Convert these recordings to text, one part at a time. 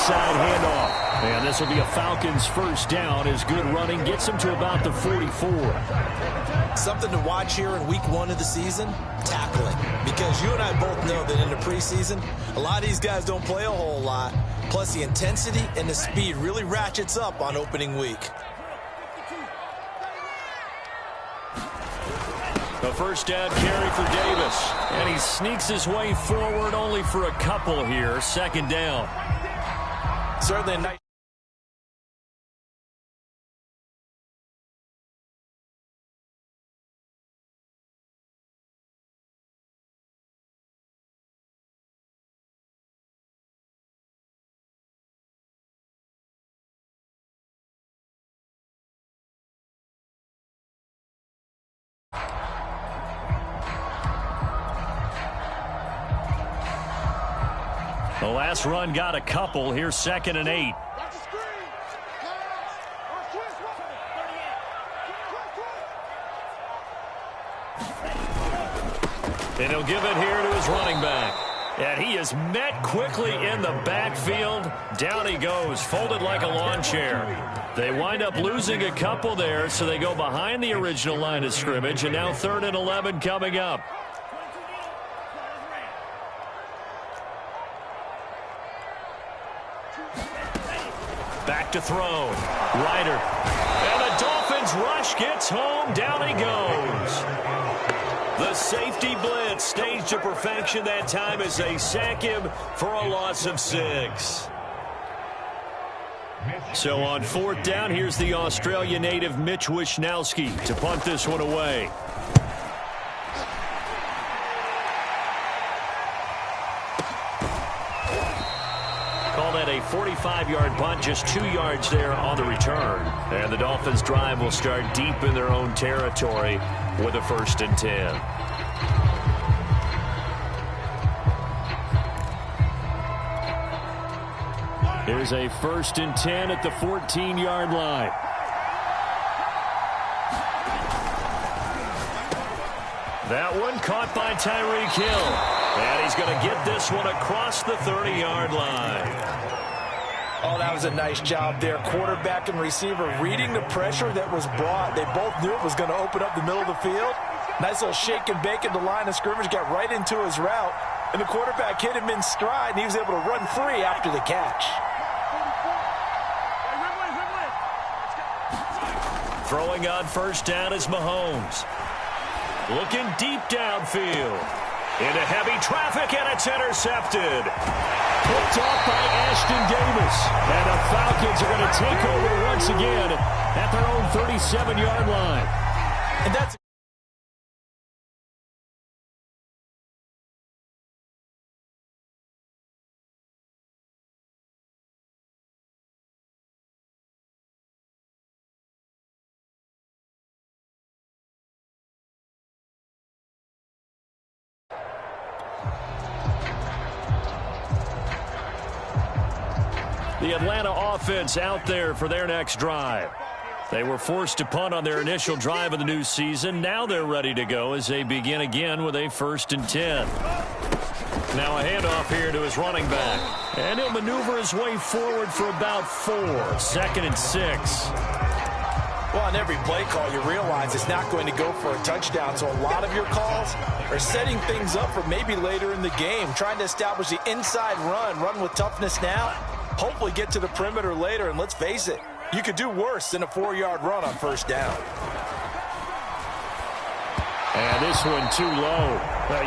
side handoff. And this will be a Falcons first down as good running gets them to about the 44. Something to watch here in week 1 of the season, tackling. Because you and I both know that in the preseason, a lot of these guys don't play a whole lot. Plus the intensity and the speed really ratchets up on opening week. A first down carry for Davis. And he sneaks his way forward only for a couple here. Second down. Certainly a nice. The last run got a couple. Here's 2nd and 8. And he'll give it here to his running back. And he is met quickly in the backfield. Down he goes, folded like a lawn chair. They wind up losing a couple there, so they go behind the original line of scrimmage. And now 3rd and 11 coming up. Back to throw. Ryder. And the Dolphins rush gets home. Down he goes. The safety blitz staged to perfection that time as they sack him for a loss of 6. So on 4th down, here's the Australia native Mitch Wishnowski to punt this one away. Call that a 45-yard punt, just 2 yards there on the return. And the Dolphins' drive will start deep in their own territory with a 1st and 10. Here's a 1st and 10 at the 14-yard line. That one caught by Tyreek Hill. And he's going to get this one across the 30-yard line. Oh, that was a nice job there. Quarterback and receiver reading the pressure that was brought. They both knew it was going to open up the middle of the field. Nice little shake and bake at the line of scrimmage. Got right into his route. And the quarterback hit him in stride, and he was able to run free after the catch. Throwing on 1st down is Mahomes. Looking deep downfield. Into heavy traffic, and it's intercepted. Picked off by Ashton Davis. And the Falcons are going to take over once again at their own 37-yard line. And that's the Atlanta offense out there for their next drive. They were forced to punt on their initial drive of the new season. Now they're ready to go as they begin again with a 1st and 10. Now a handoff here to his running back. And he'll maneuver his way forward for about 4. 2nd and 6. Well, on every play call, you realize it's not going to go for a touchdown. So a lot of your calls are setting things up for maybe later in the game, trying to establish the inside run with toughness now. Hopefully get to the perimeter later, and let's face it, you could do worse than a 4-yard run on 1st down. And this one too low.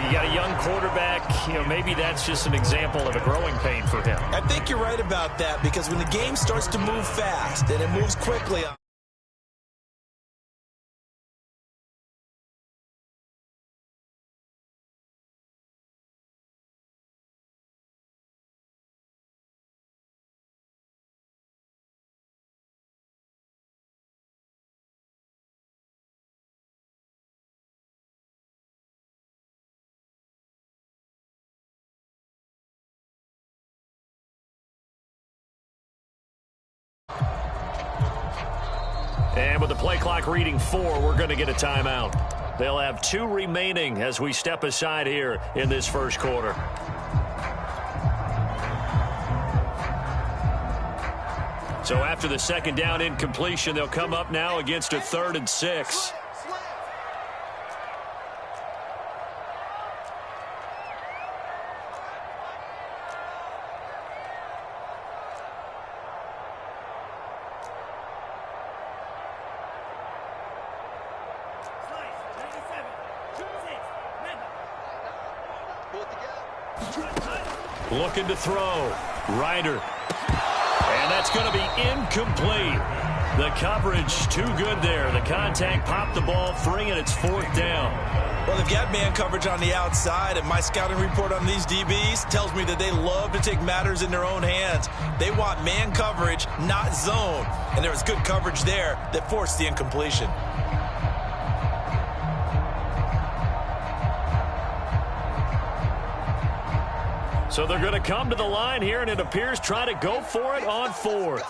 You got a young quarterback. Maybe that's just an example of a growing pain for him. I think you're right about that, because when the game starts to move fast and it moves quickly, And with the play clock reading 4, we're going to get a timeout. They'll have 2 remaining as we step aside here in this 1st quarter. So after the second down incompletion, they'll come up now against a 3rd and 6. Looking to throw. Ryder. And that's going to be incomplete. The coverage too good there. The contact popped the ball free, and it's 4th down. Well, they've got man coverage on the outside, and my scouting report on these DBs tells me that they love to take matters in their own hands. They want man coverage, not zone. And there was good coverage there that forced the incompletion. So they're going to come to the line here, and it appears try to go for it on 4th.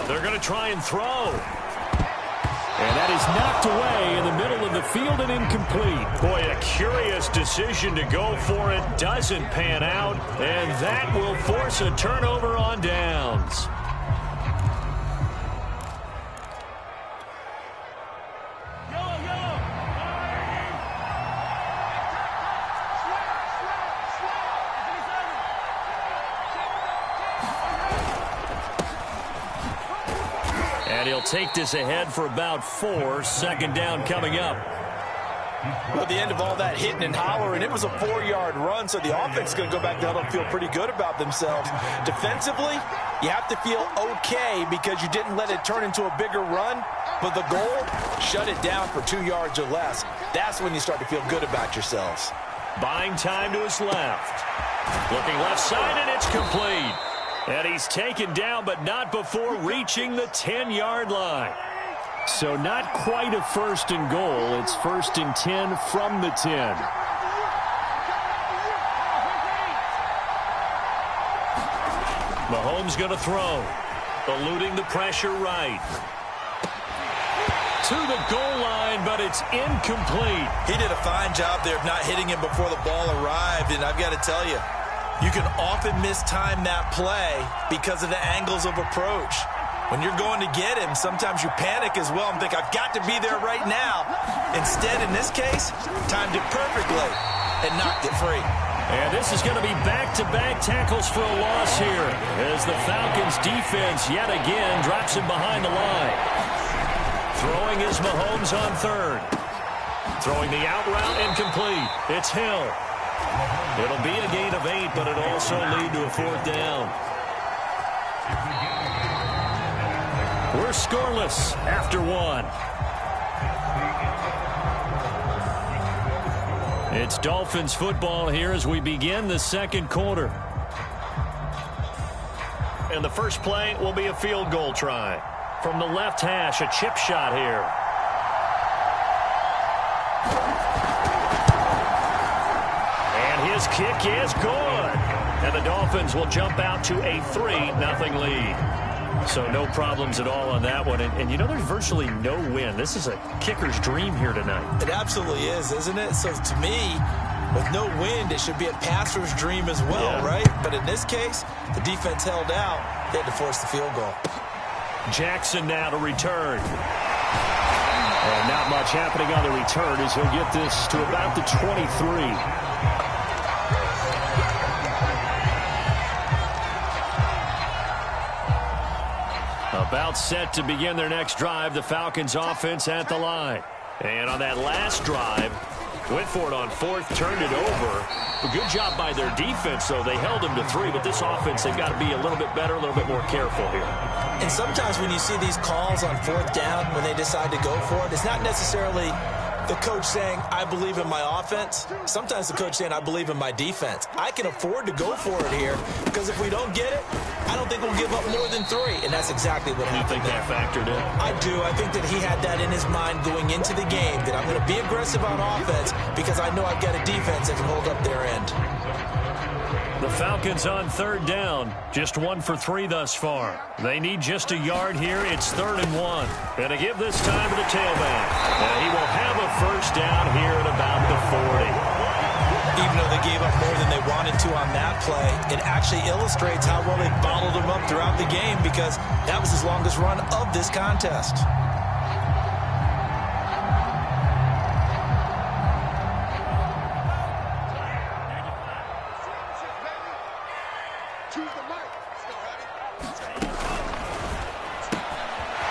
They're going to try and throw. And that is knocked away in the middle of the field and incomplete. Boy, a curious decision to go for it. Doesn't pan out, and that will force a turnover on downs. And he'll take this ahead for about 4. 2nd down coming up. Well, at the end of all that hitting and hollering, it was a 4-yard run, so the offense is going to go back to huddle and feel pretty good about themselves. Defensively, you have to feel okay because you didn't let it turn into a bigger run, but the goal, shut it down for 2 yards or less. That's when you start to feel good about yourselves. Buying time to his left. Looking left side, and it's complete. And he's taken down, but not before reaching the 10-yard line. So not quite a 1st and goal. It's 1st and 10 from the 10. Mahomes going to throw. Eluding the pressure right. To the goal line, but it's incomplete. He did a fine job there of not hitting him before the ball arrived, and I've got to tell you, you can often mistime that play because of the angles of approach. When you're going to get him, sometimes you panic as well and think, I've got to be there right now. Instead, in this case, timed it perfectly and knocked it free. And this is going to be back-to-back tackles for a loss here as the Falcons' defense yet again drops him behind the line. Throwing is Mahomes on 3rd. Throwing the out route incomplete. It's Hill. It'll be a gain of 8, but it'll also lead to a 4th down. We're scoreless after 1. It's Dolphins football here as we begin the 2nd quarter. And the first play will be a field goal try. From the left hash, a chip shot here. His kick is good. And the Dolphins will jump out to a 3-0 lead. So no problems at all on that one. And you know, there's virtually no wind. This is a kicker's dream here tonight. It absolutely is, isn't it? So to me, with no wind, it should be a passer's dream as well, right? But in this case, the defense held out. They had to force the field goal. Jackson now to return. And not much happening on the return as he'll get this to about the 23. About set to begin their next drive, the Falcons offense at the line. And on that last drive, went for it on 4th, turned it over. A good job by their defense, though. They held them to 3, but this offense, they've got to be a little bit better, a little bit more careful here. And sometimes when you see these calls on 4th down, when they decide to go for it, it's not necessarily the coach saying, I believe in my offense. Sometimes the coach saying, I believe in my defense. I can afford to go for it here because if we don't get it, I don't think we'll give up more than 3. And that's exactly what happened. You think that factored in? I do. I think that he had that in his mind going into the game, that I'm going to be aggressive on offense because I know I've got a defense that can hold up their end. The Falcons on 3rd down. Just 1 for 3 thus far. They need just a yard here. It's 3rd and 1. And to give this time to the tailback. And he will have a 1st down here at about the 40. Even though they gave up more than they wanted to on that play, it actually illustrates how well they bottled them up throughout the game, because that was his longest run of this contest.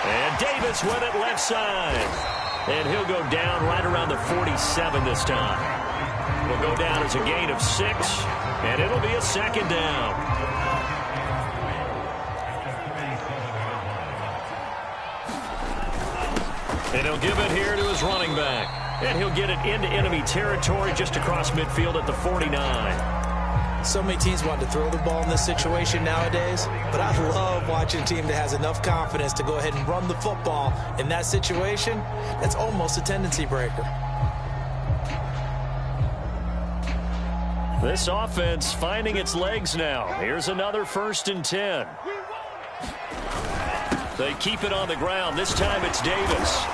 And Davis with it left side. And he'll go down right around the 47 this time. Will go down as a gain of 6, and it'll be a second down. And he'll give it here to his running back. And he'll get it into enemy territory just across midfield at the 49. So many teams want to throw the ball in this situation nowadays, but I love watching a team that has enough confidence to go ahead and run the football. In that situation, that's almost a tendency breaker. This offense finding its legs now. Here's another 1st and 10. They keep it on the ground. This time it's Davis.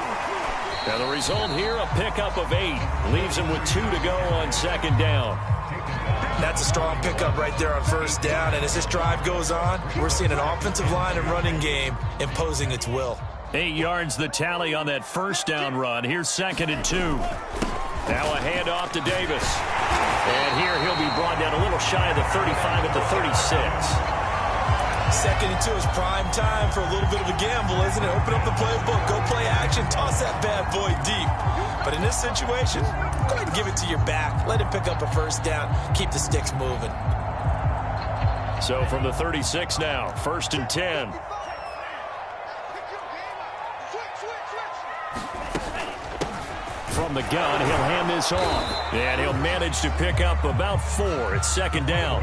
Now the result here, a pickup of 8. Leaves him with 2 to go on 2nd down. That's a strong pickup right there on 1st down. And as this drive goes on, we're seeing an offensive line and running game imposing its will. 8 yards the tally on that 1st down run. Here's 2nd and 2. Now a handoff to Davis. And here he'll be brought down a little shy of the 35 at the 36. 2nd and 2 is prime time for a little bit of a gamble, isn't it? Open up the playbook, go play action, toss that bad boy deep. But in this situation, go ahead and give it to your back. Let him pick up a 1st down. Keep the sticks moving. So from the 36 now, 1st and 10. From the gun, he'll hand this off. And he'll manage to pick up about 4. It's 2nd down.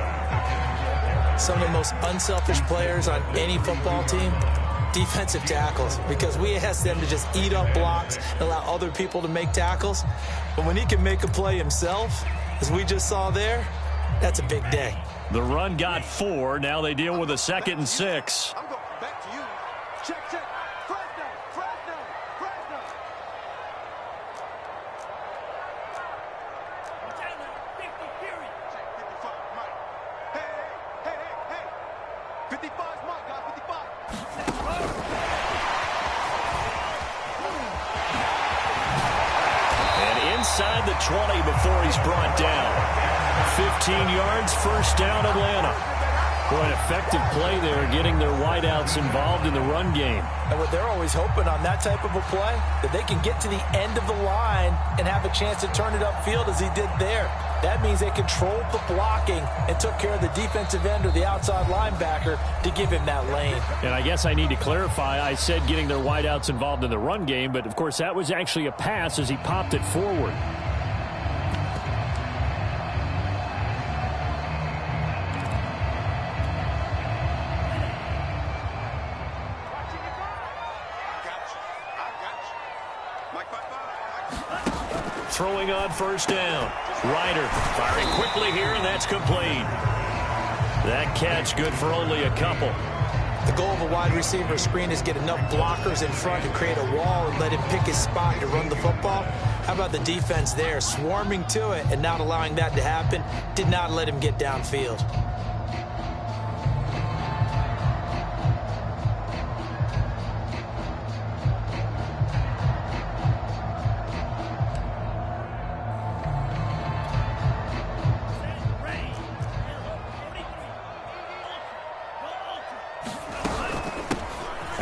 Some of the most unselfish players on any football team, defensive tackles, because we ask them to just eat up blocks and allow other people to make tackles. But when he can make a play himself, as we just saw there, that's a big day. The run got 4. Now they deal with a 2nd and 6. I'm going back to you. Check. First down. Check 55, Mike. Hey. 55 is Mike, guys. 55. And inside the 20 before he's brought down. 15 yards, 1st down, Atlanta. Boy, an effective play there, getting their wideouts involved in the run game. And what they're always hoping on that type of a play, that they can get to the end of the line and have a chance to turn it upfield as he did there. That means they controlled the blocking and took care of the defensive end or the outside linebacker to give him that lane. And I guess I need to clarify, I said getting their wideouts involved in the run game, but of course that was actually a pass as he popped it forward. Throwing on 1st down. Ryder firing quickly here, and that's complete. That catch good for only a couple. The goal of a wide receiver screen is get enough blockers in front to create a wall and let him pick his spot to run the football. How about the defense there, swarming to it and not allowing that to happen? Did not let him get downfield.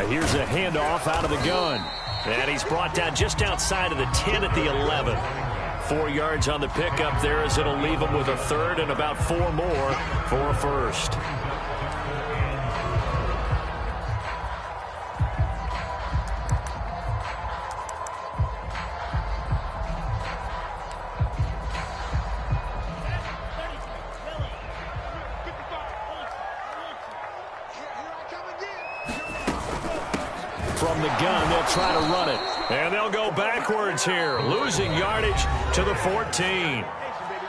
Here's a handoff out of the gun. And he's brought down just outside of the 10 at the 11. 4 yards on the pickup there as it'll leave him with a 3rd and about 4 more for a 1st. From the gun, they'll try to run it. And they'll go backwards here, losing yardage to the 14.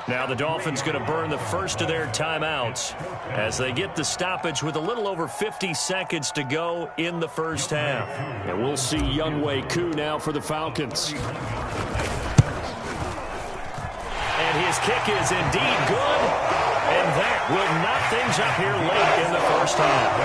Now the Dolphins going to burn the first of their timeouts as they get the stoppage with a little over 50 seconds to go in the 1st half. And we'll see Younghoe Koo now for the Falcons. And his kick is indeed good. And that will knock things up here late in the first half.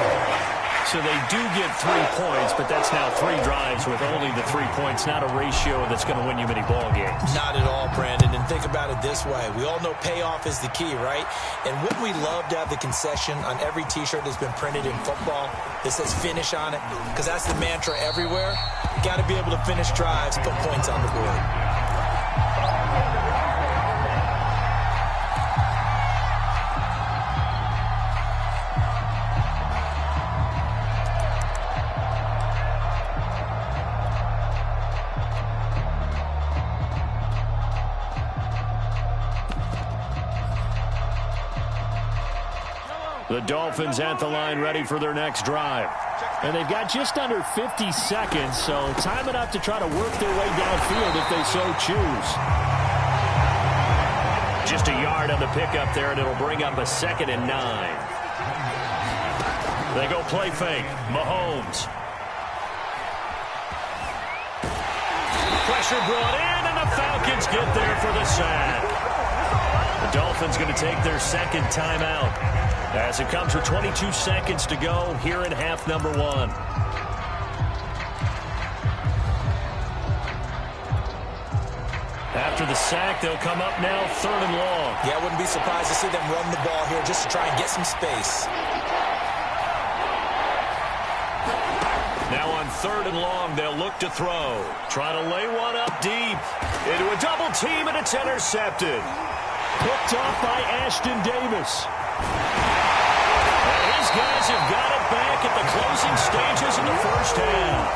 So they do get 3 points, but that's now 3 drives with only the 3 points. Not a ratio that's going to win you many ball games. Not at all, Brandon. And think about it this way. We all know payoff is the key, right? And wouldn't we love to have the concession on every T-shirt that's been printed in football that says finish on it? Because that's the mantra everywhere. Got to be able to finish drives, put points on the board. The Dolphins at the line ready for their next drive. And they've got just under 50 seconds, so time enough to try to work their way downfield if they so choose. Just a yard on the pickup there, and it'll bring up a 2nd and 9. They go play fake. Mahomes. Pressure brought in, and the Falcons get there for the sack. The Dolphins going to take their 2nd timeout, as it comes with 22 seconds to go here in half number 1. After the sack, they'll come up now 3rd and long. Yeah, I wouldn't be surprised to see them run the ball here just to try and get some space. Now on 3rd and long, they'll look to throw. Try to lay one up deep. Into a double team, and it's intercepted. Picked off by Ashton Davis. And his guys have got it back at the closing stages in the first half.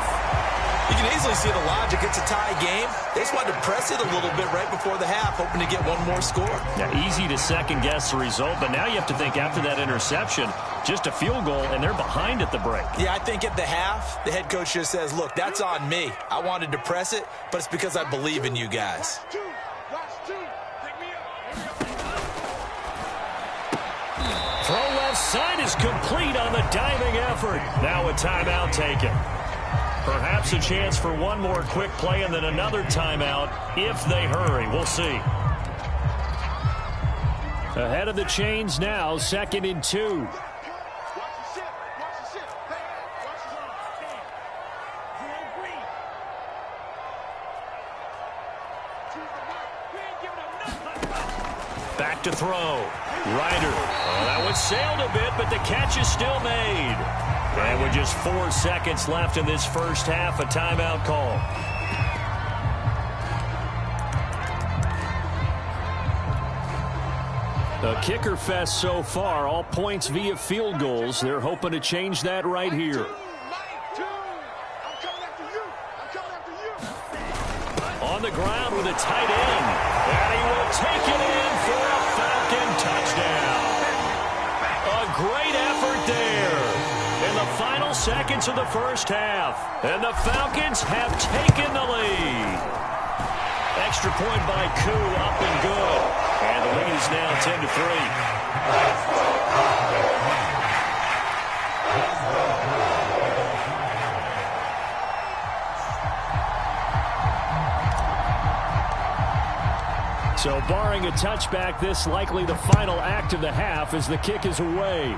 You can easily see the logic. It's a tie game. They just wanted to press it a little bit right before the half, hoping to get one more score. Now, easy to second-guess the result, but now you have to think after that interception, just a field goal, and they're behind at the break. Yeah, I think at the half, the head coach just says, look, that's on me. I wanted to press it, but it's because I believe in you guys. Throw left side is complete on the diving effort. Now a timeout taken. Perhaps a chance for one more quick play and then another timeout if they hurry. We'll see. Ahead of the chains now, 2nd and 2. Back to throw. Ryder. Oh, that one sailed a bit, but the catch is still made. And with just 4 seconds left in this first half, a timeout call. A kicker fest so far, all points via field goals. They're hoping to change that right here. On the ground with a tight end. And he will take it in for a Falcon touchdown. A great effort there in the final seconds of the first half. And the Falcons have taken the lead. Extra point by Koo, up and good. And the lead is now 10-3. So barring a touchback, this likely the final act of the half as the kick is away.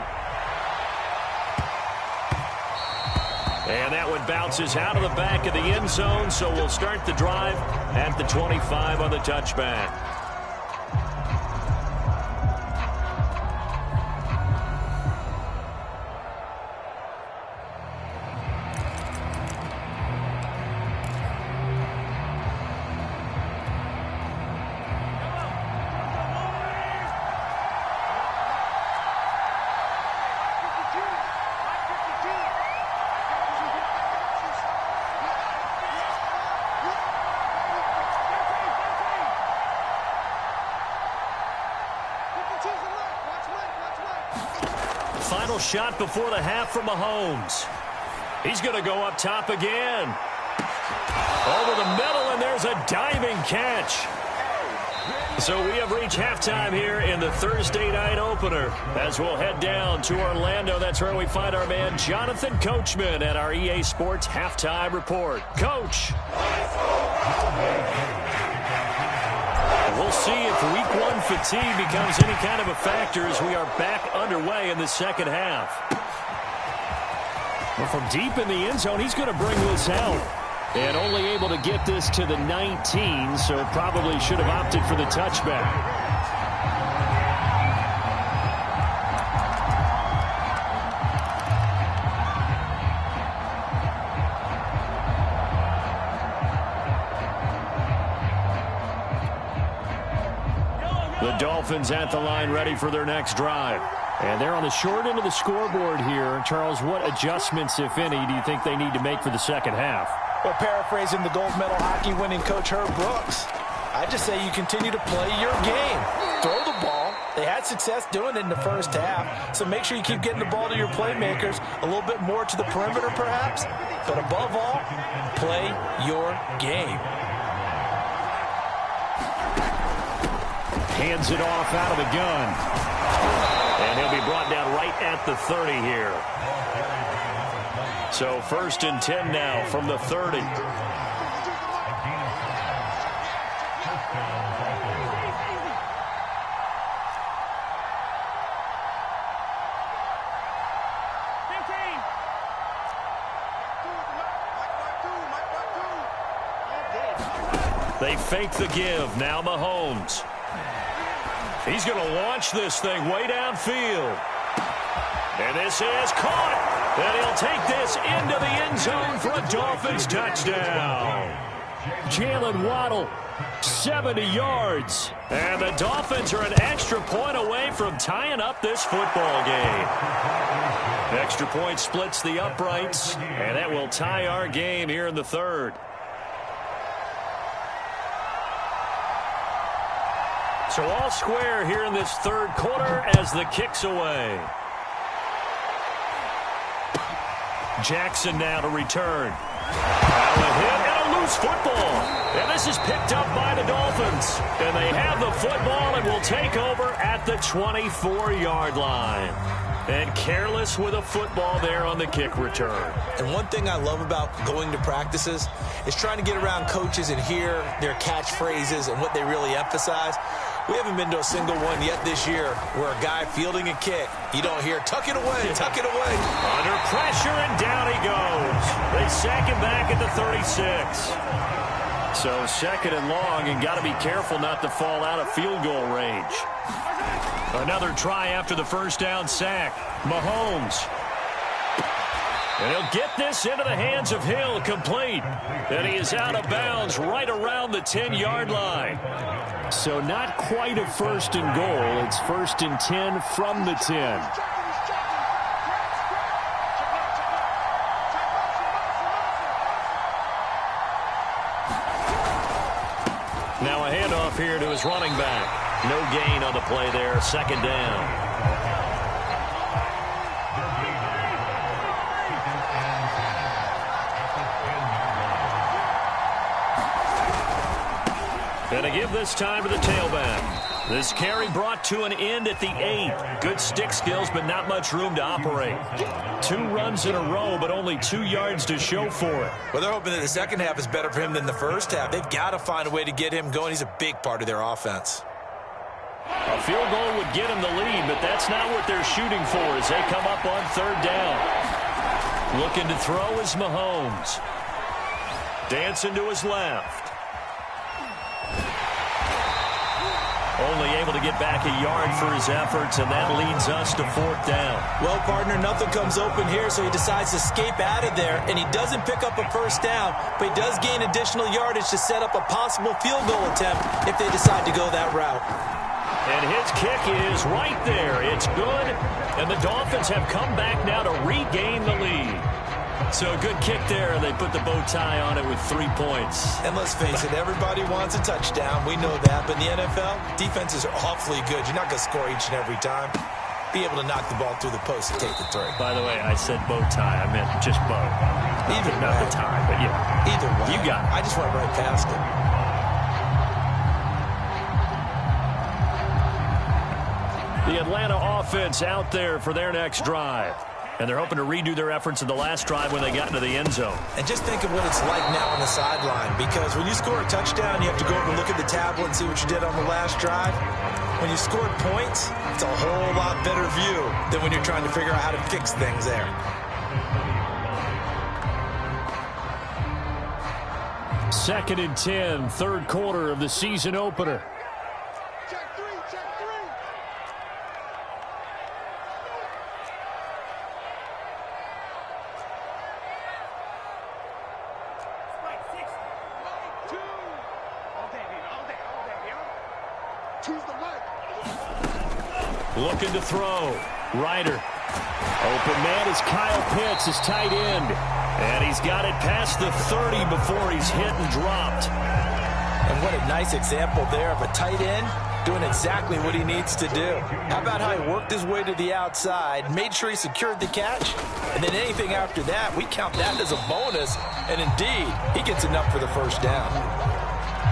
And that one bounces out of the back of the end zone, so we'll start the drive at the 25 on the touchback. Final shot before the half from Mahomes. He's going to go up top again. Over the middle, and there's a diving catch. So we have reached halftime here in the Thursday night opener. As we'll head down to Orlando, that's where we find our man Jonathan Coachman at our EA Sports Halftime Report. Coach. We'll see if week one fatigue becomes any kind of a factor as we are back underway in the second half. Well, from deep in the end zone, he's going to bring this out. And only able to get this to the 19, so probably should have opted for the touchback. The Dolphins at the line ready for their next drive. And they're on the short end of the scoreboard here. Charles, what adjustments, if any, do you think they need to make for the second half? Well, paraphrasing the gold medal hockey winning coach Herb Brooks, I just say you continue to play your game. Throw the ball. They had success doing it in the first half, so make sure you keep getting the ball to your playmakers, a little bit more to the perimeter perhaps, but above all, play your game. Hands it off out of the gun. And he'll be brought down right at the 30 here. So 1st and 10 now from the 30. They fake the give. Now Mahomes. He's going to launch this thing way downfield. And this is caught. And he'll take this into the end zone for a Dolphins touchdown. Jalen Waddle, 70 yards. And the Dolphins are an extra point away from tying up this football game. Extra point splits the uprights, and that will tie our game here in the third. So all square here in this third quarter as the kick's away. Jackson now to return. Now a hit and a loose football. And this is picked up by the Dolphins. And they have the football and will take over at the 24-yard line. And careless with a football there on the kick return. And one thing I love about going to practices is trying to get around coaches and hear their catchphrases and what they really emphasize. We haven't been to a single one yet this year where a guy fielding a kick, you don't hear, tuck it away, tuck it away. Under pressure, and down he goes. They sack him back at the 36. So second and long, and got to be careful not to fall out of field goal range. Another try after the first down sack. Mahomes. And he'll get this into the hands of Hill, complete. And he is out of bounds right around the 10-yard line. So not quite a 1st and goal. It's 1st and 10 from the 10. Now a handoff here to his running back. No gain on the play there. 2nd down. And to give this time to the tailback. This carry brought to an end at the 8. Good stick skills, but not much room to operate. 2 runs in a row, but only 2 yards to show for it. Well, they're hoping that the second half is better for him than the first half. They've got to find a way to get him going. He's a big part of their offense. A field goal would get him the lead, but that's not what they're shooting for as they come up on 3rd down. Looking to throw is Mahomes. Dancing to his left. Only able to get back a yard for his efforts, and that leads us to 4th down. Well, partner, nothing comes open here, so he decides to escape out of there, and he doesn't pick up a 1st down, but he does gain additional yardage to set up a possible field goal attempt if they decide to go that route. And his kick is right there. It's good, and the Dolphins have come back now to regain the lead. So a good kick there, and they put the bow tie on it with 3 points. And let's face it, everybody wants a touchdown. We know that. But in the NFL, defenses are awfully good. You're not going to score each and every time. Be able to knock the ball through the post and take the 3. By the way, I said bow tie. I meant just bow. Not the tie, but yeah. Either way. You got it. I just went right past it. The Atlanta offense out there for their next drive. And they're hoping to redo their efforts in the last drive when they got into the end zone. And just think of what it's like now on the sideline, because when you score a touchdown, you have to go over and look at the tablet and see what you did on the last drive. When you scored points, it's a whole lot better view than when you're trying to figure out how to fix things there. Second and 10, third quarter of the season opener. Check three, check three. Two. All day, baby, all day, baby. Choose the right. Looking to throw. Ryder. Open man is Kyle Pitts, his tight end. And he's got it past the 30 before he's hit and dropped. And what a nice example there of a tight end doing exactly what he needs to do. How about how he worked his way to the outside, made sure he secured the catch, and then anything after that, we count that as a bonus. And indeed, he gets enough for the first down.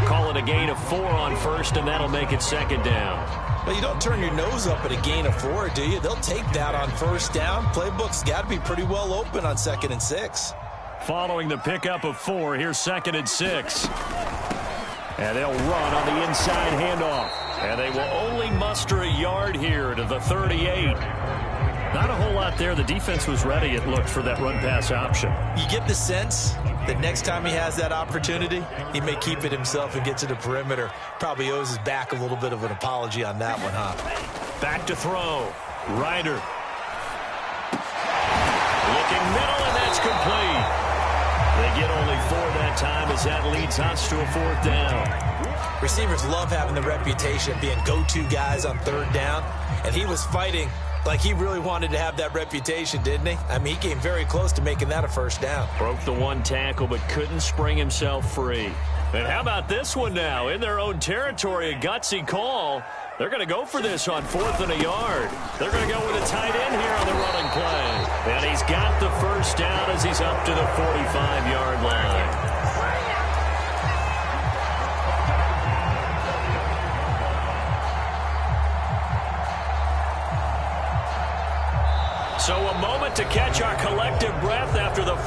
Call it a gain of 4 on first, and that'll make it second down. Well, you don't turn your nose up at a gain of 4, do you? They'll take that on first down. Playbook's got to be pretty well open on 2nd and 6. Following the pickup of 4, here's 2nd and 6. And they'll run on the inside handoff. And they will only muster a yard here to the 38. Not a whole lot there. The defense was ready, it looked, for that run-pass option. You get the sense that next time he has that opportunity, he may keep it himself and get to the perimeter. Probably owes his back a little bit of an apology on that one, huh? Back to throw. Ryder. Looking middle, and that's complete. They get only 4 that time as that leads us to a 4th down. Receivers love having the reputation of being go-to guys on 3rd down, and he was fighting like he really wanted to have that reputation, didn't he? I mean, he came very close to making that a first down. Broke the 1 tackle, but couldn't spring himself free. And how about this one now? In their own territory, a gutsy call. They're going to go for this on 4th and a yard. They're going to go with a tight end here on the running play. And he's got the first down as he's up to the 45-yard line. So a moment to catch our collective breath after the